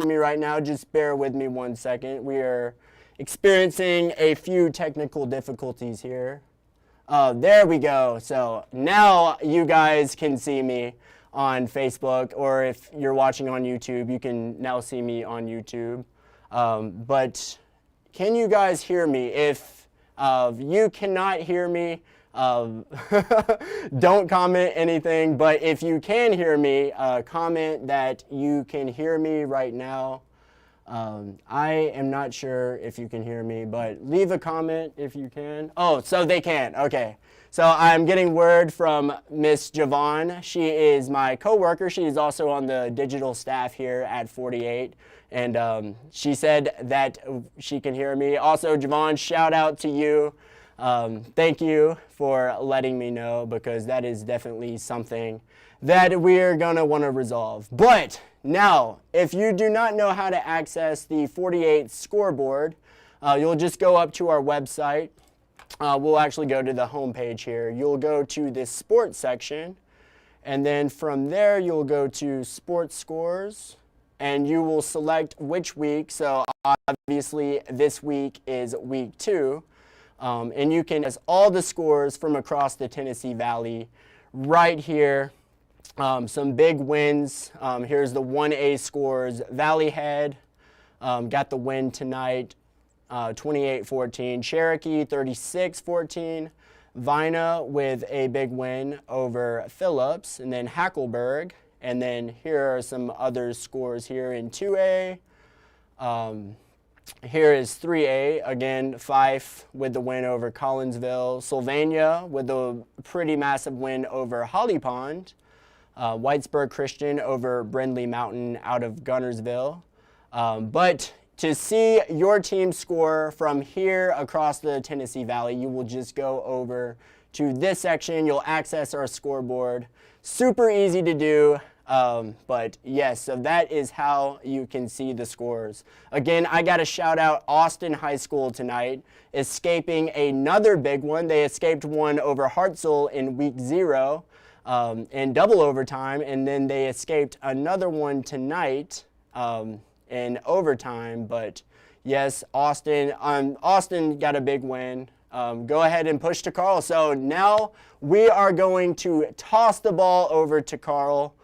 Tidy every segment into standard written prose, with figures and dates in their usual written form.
watching me right now, just bear with me 1 second. We are experiencing a few technical difficulties here. There we go. So now you guys can see me on Facebook, or if you're watching on YouTube, you can now see me on YouTube. But can you guys hear me? If you cannot hear me, don't comment anything, but if you can hear me, comment that you can hear me right now. I am not sure if you can hear me, but leave a comment if you can. Oh, so they can. Okay. So I'm getting word from Miss Javon. She is my coworker. She is also on the digital staff here at 48. And she said that she can hear me. Also, Javon, shout out to you. Thank you for letting me know, because that is definitely something that we're going to want to resolve. But now, if you do not know how to access the 48 scoreboard, you'll just go up to our website. We'll actually go to the home page here. You'll go to the sports section, and then from there you'll go to sports scores, and you will select which week. So obviously this week is week 2. And you can see all the scores from across the Tennessee Valley right here. Some big wins. Here's the 1A scores. Valley Head got the win tonight, 28-14. Cherokee 36-14. Vina with a big win over Phillips, and then Hackleburg. And then here are some other scores here in 2A. Here is 3A, again, Fife with the win over Collinsville. Sylvania with a pretty massive win over Holly Pond. Whitesburg Christian over Brindley Mountain out of Gunnersville. But to see your team score from here across the Tennessee Valley, you will just go over to this section. You'll access our scoreboard. Super easy to do. But yes, so that is how you can see the scores. Again, I got to shout out Austin High School tonight, escaping another big one. They escaped one over Hartselle in week 0 in double overtime, and then they escaped another one tonight in overtime. But yes, Austin got a big win. Go ahead and push to Carl. So now we are going to toss the ball over to Carl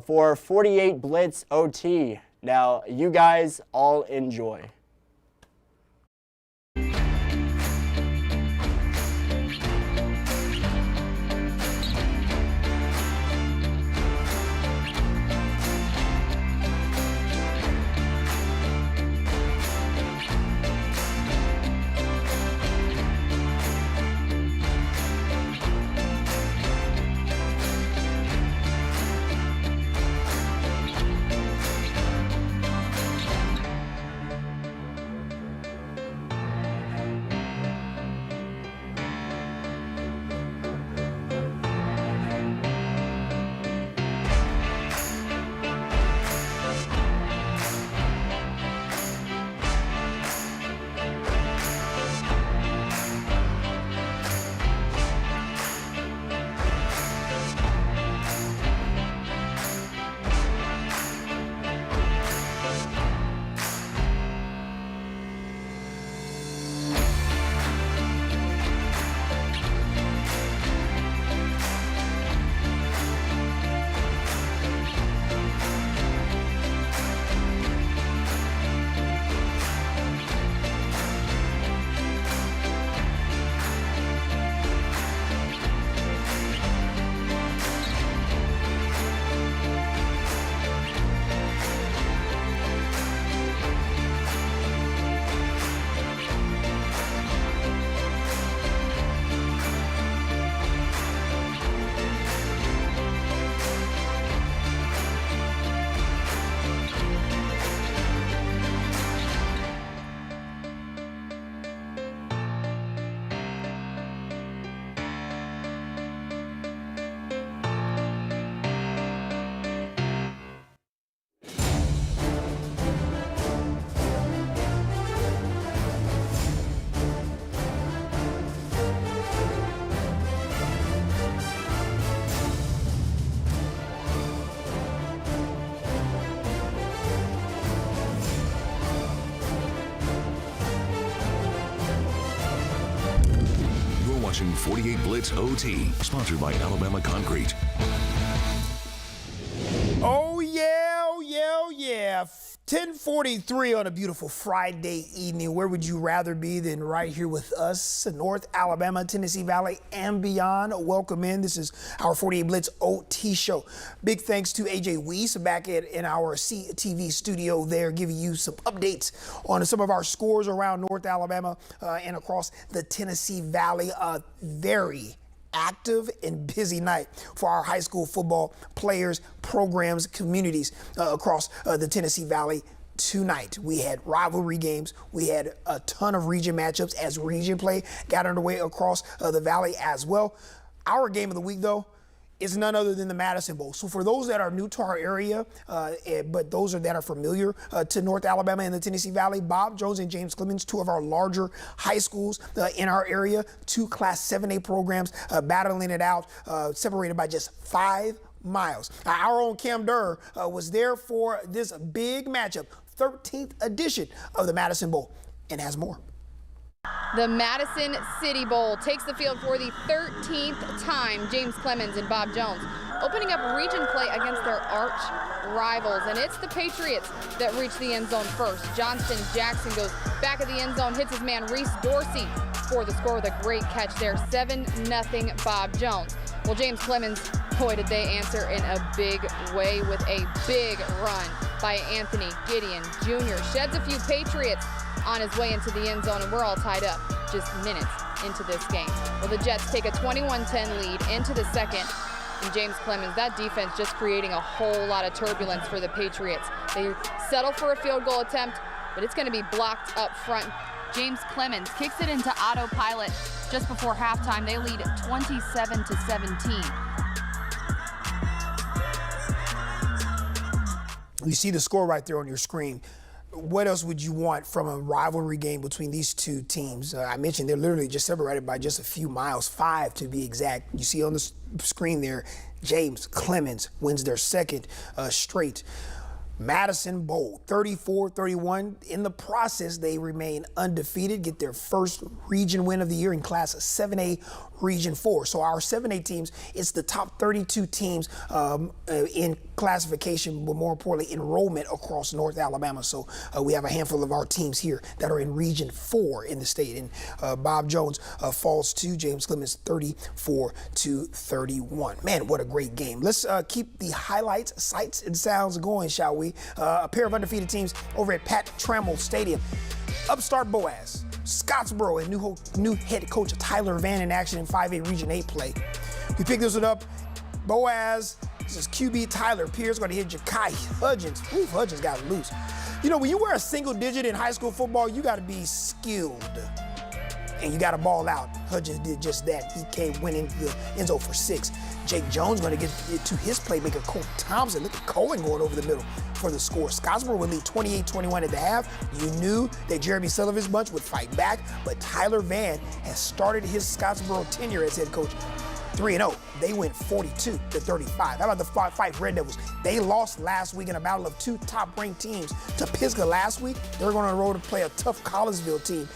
for 48 Blitz OT. Now, you guys all enjoy. watching 48 Blitz OT, sponsored by Alabama Concrete. Oh yeah, oh yeah, oh yeah. 10:43 on a beautiful Friday evening. Where would you rather be than right here with us in North Alabama, Tennessee Valley, and beyond? Welcome in. This is our 48 Blitz OT show. Big thanks to AJ Weiss back in our CTV studio there, giving you some updates on some of our scores around North Alabama and across the Tennessee Valley. Very active and busy night for our high school football players, programs, communities across the Tennessee Valley tonight. We had rivalry games. We had a ton of region matchups as region play got underway across the valley as well. Our game of the week, though, is none other than the Madison Bowl. So for those that are new to our area, but those that are familiar to North Alabama and the Tennessee Valley, Bob Jones and James Clemens, two of our larger high schools in our area, two Class 7A programs battling it out, separated by just 5 miles. Our own Cam Durr was there for this big matchup, 13th edition of the Madison Bowl, and has more. The Madison City Bowl takes the field for the 13th time. James Clemens and Bob Jones opening up region play against their arch rivals. And it's the Patriots that reach the end zone first. Johnston Jackson goes back of the end zone, hits his man Reese Dorsey for the score with a great catch there. 7-0 Bob Jones. Well, James Clemens, boy, did they answer in a big way with a big run by Anthony Gideon Jr. Sheds a few Patriots on his way into the end zone, and we're all tied up just minutes into this game. Well, the Jets take a 21-10 lead into the second, and James Clemens, that defense just creating a whole lot of turbulence for the Patriots. They settle for a field goal attempt, but it's going to be blocked up front. James Clemens kicks it into autopilot just before halftime. They lead 27-17. You see the score right there on your screen. What else would you want from a rivalry game between these two teams? I mentioned they're literally just separated by just a few miles, 5 to be exact. You see on the screen there, James Clemens wins their second straight Madison Bowl, 34-31. In the process, they remain undefeated, get their first region win of the year in Class 7A Region 4. So our 7A teams, it's the top 32 teams in classification, but more importantly, enrollment across North Alabama. So we have a handful of our teams here that are in Region 4 in the state. And Bob Jones falls to James Clemens 34-31. Man, what a great game. Let's keep the highlights, sights, and sounds going, shall we? A pair of undefeated teams over at Pat Trammell Stadium. Upstart Boaz, Scottsboro, and new head coach Tyler Van in action in 5A Region 8 play. We pick this one up. Boaz, this is QB Tyler Pierce going to hit Ja'Kai Hudgens. Ooh, Hudgens got loose. You know, when you wear a single digit in high school football, you got to be skilled. And you got to ball out. Hudgens did just that. He went into the end zone for 6. Jake Jones going to get to his playmaker, Cole Thompson. Look at Cohen going over the middle for the score. Scottsboro would lead 28-21 at the half. You knew that Jeremy Sullivan's bunch would fight back, but Tyler Van has started his Scottsboro tenure as head coach 3-0. They went 42-35. How about the Fife Red Devils? They lost last week in a battle of two top-ranked teams to Pisgah last week. They're going on the road to play a tough Collinsville team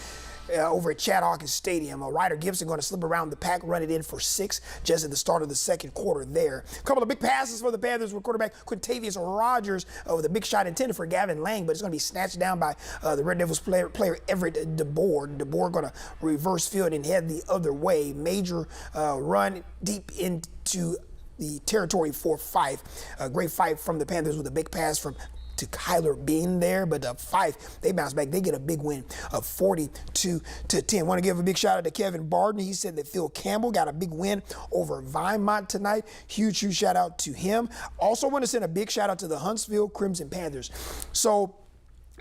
over at Chad Hawkins Stadium. Ryder Gibson going to slip around the pack, run it in for 6 just at the start of the second quarter there. A couple of big passes for the Panthers with quarterback Quintavious Rogers with a big shot intended for Gavin Lang, but it's going to be snatched down by the Red Devils player Everett DeBoer. DeBoer going to reverse field and head the other way. Major run deep into the territory for Fife. A great fight from the Panthers with a big pass from to Kyler Bean there, but Fife, they bounce back. They get a big win of 42-10. Want to give a big shout out to Kevin Barden. He said that Phil Campbell got a big win over Vinemont tonight. Huge shout out to him. Also want to send a big shout out to the Huntsville Crimson Panthers. So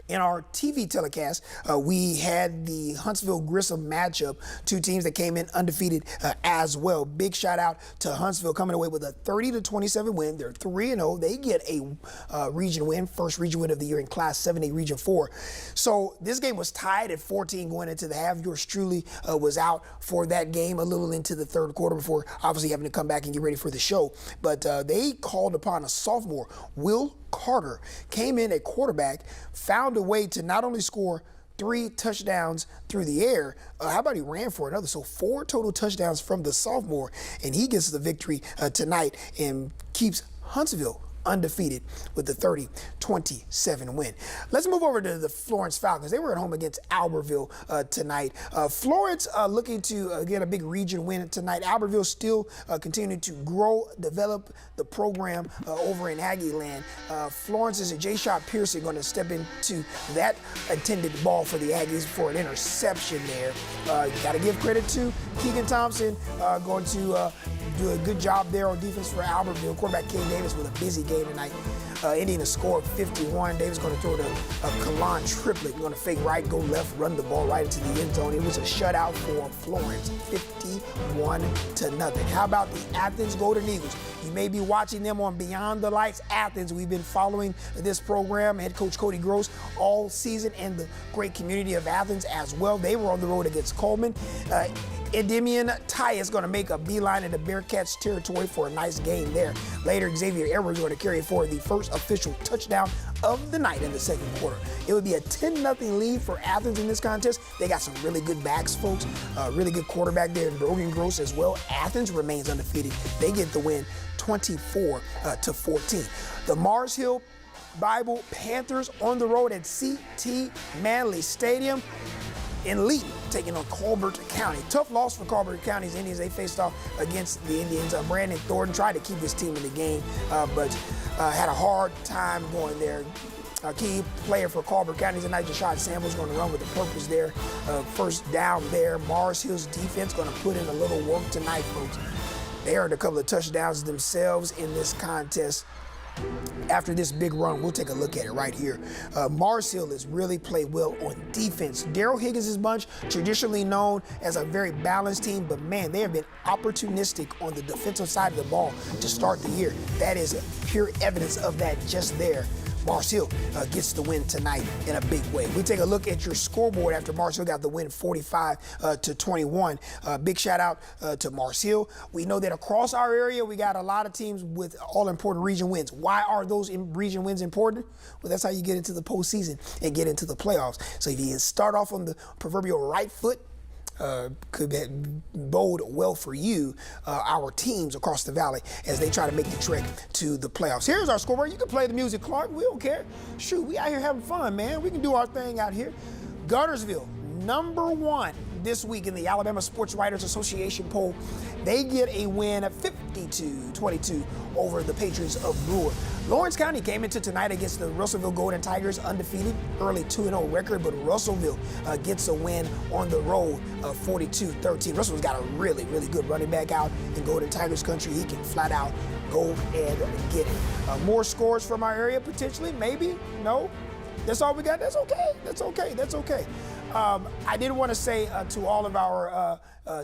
in our TV telecast, we had the Huntsville Grissom matchup, two teams that came in undefeated as well. Big shout out to Huntsville coming away with a 30-27 win. They're 3-0. They get a region win, first region win of the year in Class 7A Region 4. So this game was tied at 14 going into the half. Yours truly was out for that game a little into the third quarter before obviously having to come back and get ready for the show. But they called upon a sophomore, Will Carter, came in at quarterback, found a way to not only score 3 touchdowns through the air. How about he ran for another? So 4 total touchdowns from the sophomore, and he gets the victory tonight and keeps Huntsville undefeated with the 30-27 win. Let's move over to the Florence Falcons. They were at home against Albertville tonight. Florence looking to get a big region win tonight. Albertville still continuing to grow, develop the program over in Aggie Land. Florence's Jay-Shot Pearson going to step into that intended ball for the Aggies for an interception there. Got to give credit to Keegan Thompson, going to do a good job there on defense for Albertville. Quarterback Kane Davis with a busy game tonight. Indiana scored 51. Davis going to throw the Kalan triplet. Going to fake right, go left, run the ball right into the end zone. It was a shutout for Florence, 51-0. How about the Athens Golden Eagles? You may be watching them on Beyond the Lights Athens. We've been following this program, head coach Cody Gross, all season, and the great community of Athens as well. They were on the road against Coleman. Endymion Ty is going to make a beeline into Bearcats territory for a nice game there. Later, Xavier Edwards going to carry forward the first official touchdown of the night in the second quarter. It would be a 10-0 lead for Athens in this contest. They got some really good backs, folks. Really good quarterback there in Brogan Gross as well. Athens remains undefeated. They get the win 24-14. The Mars Hill Bible Panthers on the road at C.T. Manley Stadium in Lee, taking on Colbert County. Tough loss for Colbert County's Indians. They faced off against the Indians. Brandon Thornton tried to keep his team in the game, but had a hard time going there. Key player for Colbert County tonight, Jashad Samuels, going to run with the purpose there. First down there. Mars Hill's defense going to put in a little work tonight, folks. They earned a couple of touchdowns themselves in this contest. After this big run, we'll take a look at it right here. Mars Hill has really played well on defense. Daryl Higgins' bunch, traditionally known as a very balanced team, but man, they have been opportunistic on the defensive side of the ball to start the year. That is pure evidence of that just there. Mars Hill gets the win tonight in a big way. We take a look at your scoreboard after Mars Hill got the win 45-21. Big shout out to Mars Hill. We know that across our area, we got a lot of teams with all important region wins. Why are those region wins important? Well, that's how you get into the postseason and get into the playoffs. So if you start off on the proverbial right foot, could bode well for you, our teams across the valley, as they try to make the trek to the playoffs. Here's our scoreboard. You can play the music, Clark. We don't care. Shoot, we out here having fun, man. We can do our thing out here. Guntersville, #1 this week in the Alabama Sports Writers Association poll. They get a win at 52-22 over the Patriots of Brewer. Lawrence County came into tonight against the Russellville Golden Tigers, undefeated, early 2-0 record, but Russellville gets a win on the road, 42-13. Russellville's got a really, really good running back out in Golden Tigers country. He can flat out go and get it. More scores from our area, potentially, maybe, no. That's all we got. That's okay. That's okay. That's okay. I did want to say to all of our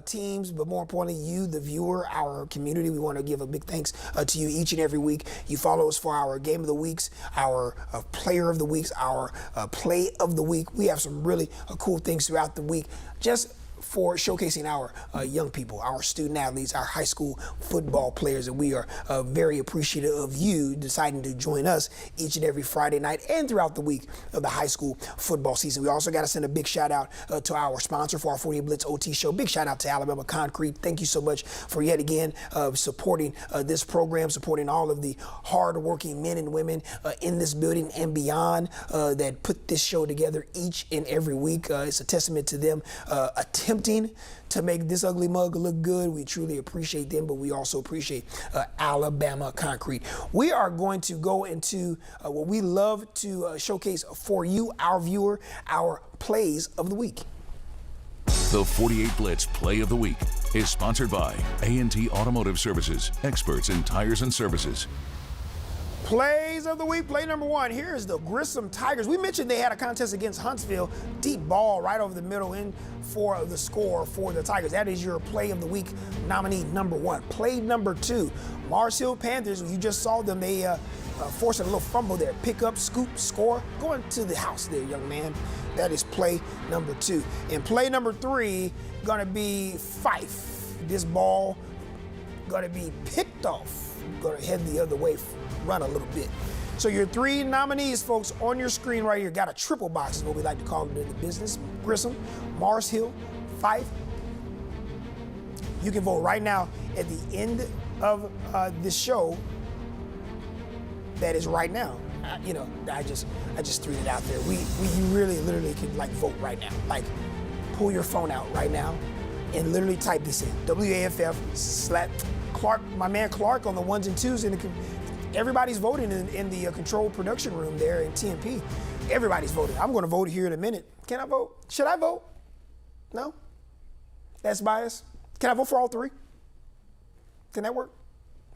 teams, but more importantly, you, the viewer, our community, we want to give a big thanks to you each and every week. You follow us for our Game of the Weeks, our Player of the Weeks, our Play of the Week. We have some really cool things throughout the week just for showcasing our young people, our student athletes, our high school football players, and we are very appreciative of you deciding to join us each and every Friday night and throughout the week of the high school football season. We also got to send a big shout out to our sponsor for our 48 Blitz OT show. Big shout out to Alabama Concrete. Thank you so much for yet again supporting this program, supporting all of the hard-working men and women in this building and beyond that put this show together each and every week. It's a testament to them attempting to make this ugly mug look good. We truly appreciate them, but we also appreciate Alabama Concrete. We are going to go into what we love to showcase for you, our viewer, our plays of the week. The 48 Blitz Play of the Week is sponsored by A&T Automotive Services, experts in tires and services. Plays of the week, play #1. Here's the Grissom Tigers. We mentioned they had a contest against Huntsville. Deep ball right over the middle in for the score for the Tigers. That is your play of the week nominee #1. Play #2, Mars Hill Panthers. You just saw them. They forced a little fumble there. Pick up, scoop, score. Going to the house there, young man. That is play #2. And play #3, gonna be Fife. This ball gonna be picked off. Gonna head the other way, run a little bit. So your 3 nominees, folks, on your screen right here, got a triple box is what we like to call it in the business. Grissom, Mars Hill, Fife. You can vote right now at the end of this show. That is right now. I just threw it out there. You really literally can like vote right now. Like pull your phone out right now and literally type this in. WAFF Clark, my man Clark on the 1s and 2s. Everybody's voting in the control production room there in TMP. Everybody's voting. I'm going to vote here in a minute. Can I vote? Should I vote? No? That's bias. Can I vote for all 3? Can that work?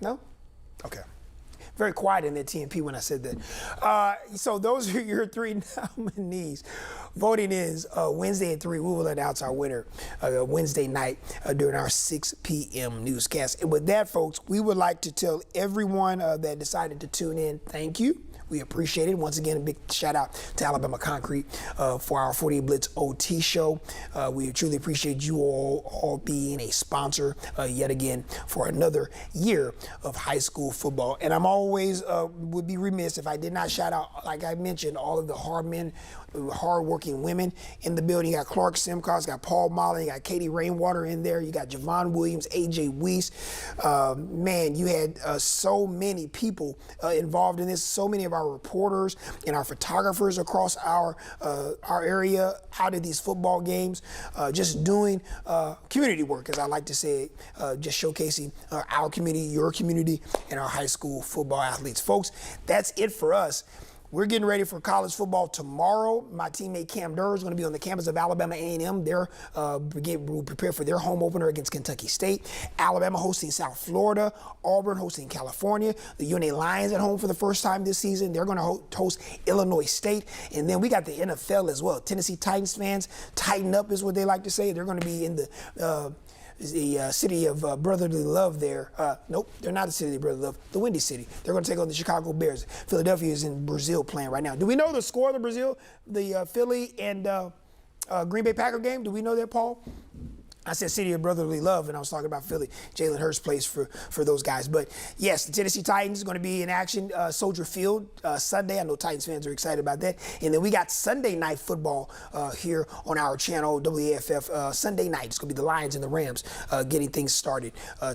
No? Okay. Very quiet in the TMP when I said that. So those are your 3 nominees. Voting is Wednesday at 3. We will announce our winner Wednesday night during our 6 p.m. newscast. And with that, folks, we would like to tell everyone that decided to tune in, thank you. We appreciate it. Once again, a big shout out to Alabama Concrete for our 48 Blitz OT show. We truly appreciate you all being a sponsor yet again for another year of high school football. And I'm always would be remiss if I did not shout out, like I mentioned, all of the hard-working women in the building. You got Clark Simcox, you got Paul Molly, you got Katie Rainwater in there, you got Javon Williams, AJ Weiss. Man, you had so many people involved in this, so many of our reporters and our photographers across our area out of these football games, just doing community work, as I like to say, just showcasing our community, your community, and our high school football athletes. Folks, that's it for us. We're getting ready for college football tomorrow. My teammate Cam Durr is going to be on the campus of Alabama A&M. They're prepared for their home opener against Kentucky State. Alabama hosting South Florida. Auburn hosting California. The UNA Lions at home for the first time this season. They're going to host Illinois State. And then we got the NFL as well. Tennessee Titans fans, tighten up is what they like to say. They're going to be in the city of brotherly love there. Nope, they're not the city of brotherly love, the Windy City. They're going to take on the Chicago Bears. Philadelphia is in Brazil playing right now. Do we know the score of the Brazil, the Philly and Green Bay Packer game? Do we know that, Paul? I said city of brotherly love, and I was talking about Philly. Jalen Hurts plays for those guys. But, yes, the Tennessee Titans are going to be in action, Soldier Field, Sunday. I know Titans fans are excited about that. And then we got Sunday night football here on our channel, WAFF. Sunday night, it's going to be the Lions and the Rams getting things started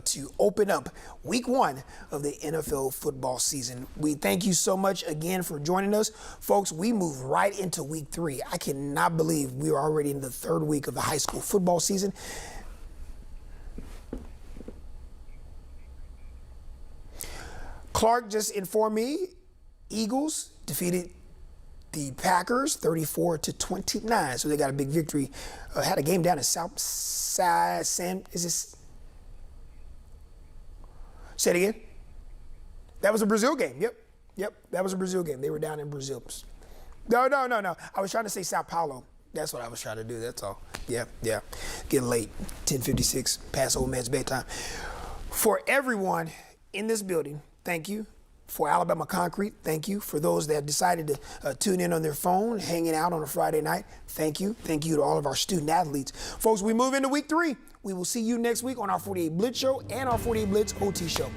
to open up week 1 of the NFL football season. We thank you so much again for joining us. Folks, we move right into week 3. I cannot believe we are already in the 3rd week of the high school football season. Clark just informed me Eagles defeated the Packers 34-29. So they got a big victory. Had a game down in Southside San. Is this? Say it again. That was a Brazil game. Yep. That was a Brazil game. They were down in Brazil. No. I was trying to say Sao Paulo. That's what I was trying to do. That's all. Yeah. Getting late. 10:56. Past old man's bedtime. For everyone in this building, thank you. For Alabama Concrete, thank you. For those that decided to tune in on their phone, hanging out on a Friday night, thank you. Thank you to all of our student athletes. Folks, we move into week 3. We will see you next week on our 48 Blitz show and our 48 Blitz OT show.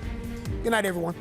Good night, everyone.